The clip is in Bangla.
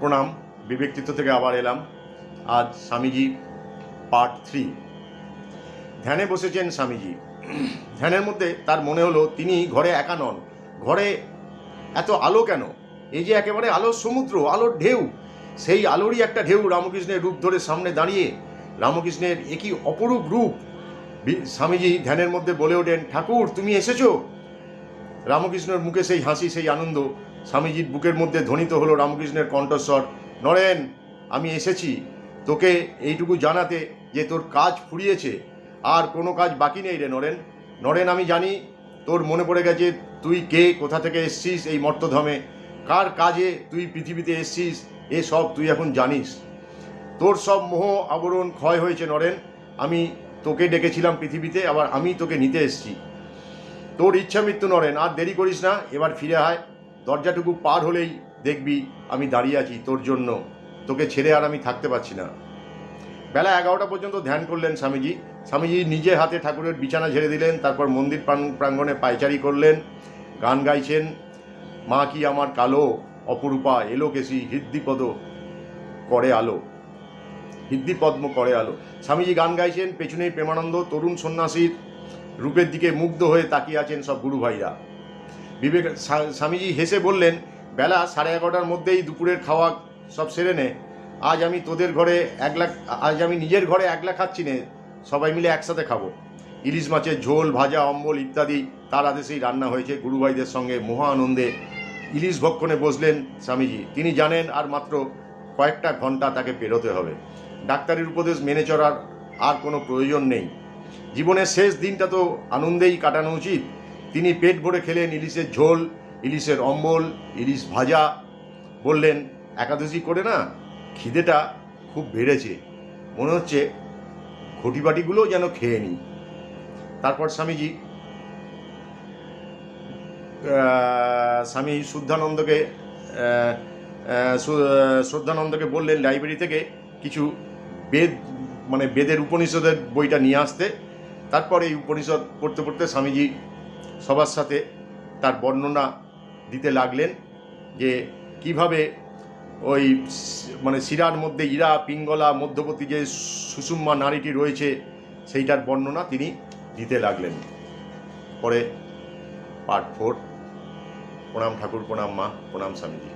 প্রণাম। বিবেকচিত্ত থেকে আবার এলাম। আজ স্বামীজি পার্ট 3। ধ্যানে বসেছেন স্বামীজি। ধ্যানের মধ্যে তার মনে হলো তিনি ঘরে একা নন। ঘরে এত আলো কেন? এই যে একেবারে আলোর সমুদ্র, আলোর ঢেউ, সেই আলোরই একটা ঢেউ রামকৃষ্ণের রূপ ধরে সামনে দাঁড়িয়ে। রামকৃষ্ণের একই অপরূপ রূপ। স্বামীজি ধ্যানের মধ্যে বলে ওঠেন, ঠাকুর তুমি এসেছো। রামকৃষ্ণের মুখে সেই হাসি, সেই আনন্দ। স্বামীজির বুকের মধ্যে ধ্বনিত হলো রামকৃষ্ণের কণ্ঠস্বর, নরেন আমি এসেছি তোকে এইটুকু জানাতে যে তোর কাজ ফুরিয়েছে, আর কোনো কাজ বাকি নেই রে নরেন। নরেন আমি জানি তোর মনে পড়ে গেছে তুই কে, কোথা থেকে এসছিস এই মর্তধামে, কার কাজে তুই পৃথিবীতে এসছিস, এসব তুই এখন জানিস। তোর সব মোহ আবরণ ক্ষয় হয়েছে নরেন। আমি তোকে ডেকেছিলাম পৃথিবীতে, আবার আমি তোকে নিতে এসছি। তোর ইচ্ছা মৃত্যু নরেন, আর দেরি করিস না, এবার ফিরে আয়। দরজাটুকু পার হলেই দেখবি আমি দাঁড়িয়ে আছি তোর জন্য। তোকে ছেড়ে আর আমি থাকতে পারছি না। বেলা 11টা পর্যন্ত ধ্যান করলেন স্বামীজি। স্বামীজি নিজে হাতে ঠাকুরের বিছানা ঝেড়ে দিলেন, তারপর মন্দির প্রাঙ্গণে পায়চারি করলেন, গান গাইছেন। মা কি আমার কালো অপরূপা এলো কেশি হৃদ্যিপদ করে আলো, হৃদ্যিপদ্ম করে আলো। স্বামীজি গান গাইছেন, পেছনেই প্রেমানন্দ তরুণ সন্ন্যাসীর রূপের দিকে মুগ্ধ হয়ে তাকিয়ে আছেন সব গুরু ভাইরা। স্বামীজি হেসে বললেন, বেলা 11:30টার মধ্যেই দুপুরের খাওয়া সব সেরে নে। আজ আমি নিজের ঘরে একলা খাচ্ছি নে, সবাই মিলে একসাথে খাবো। ইলিশ মাছের ঝোল, ভাজা, অম্বল ইত্যাদি তার আদেশেই রান্না হয়েছে। গুরুভাইদের সঙ্গে মহা আনন্দে ইলিশ ভক্ষণে বসলেন স্বামীজি। তিনি জানেন আর মাত্র কয়েকটা ঘন্টা তাকে পেরোতে হবে। ডাক্তারের উপদেশ মেনে চলার আর কোনো প্রয়োজন নেই। জীবনের শেষ দিনটা তো আনন্দেই কাটানো উচিত। তিনি পেট ভরে খেলেন ইলিশের ঝোল, ইলিশের অম্বল, ইলিশ ভাজা। বললেন, একাদশী করে না খিদেটা খুব বেড়েছে, মনে হচ্ছে ঘটিবাটিগুলো যেন খেয়ে নিই। তারপর স্বামী শ্রদ্ধানন্দকে বললেন লাইব্রেরি থেকে কিছু বেদের উপনিষদের বইটা নিয়ে আসতে। তারপর এই উপনিষদ পড়তে পড়তে স্বামীজি সবার সাথে তার বর্ণনা দিতে লাগলেন যে কিভাবে ওই শিরার মধ্যে ইরা, পিঙ্গলা, মধ্যবর্তী যে সুষুম্না নারীটি রয়েছে সেইটার বর্ণনা তিনি দিতে লাগলেন। পরে পার্ট 4। প্রণাম ঠাকুর, প্রণাম মা, প্রণাম স্বামীজি।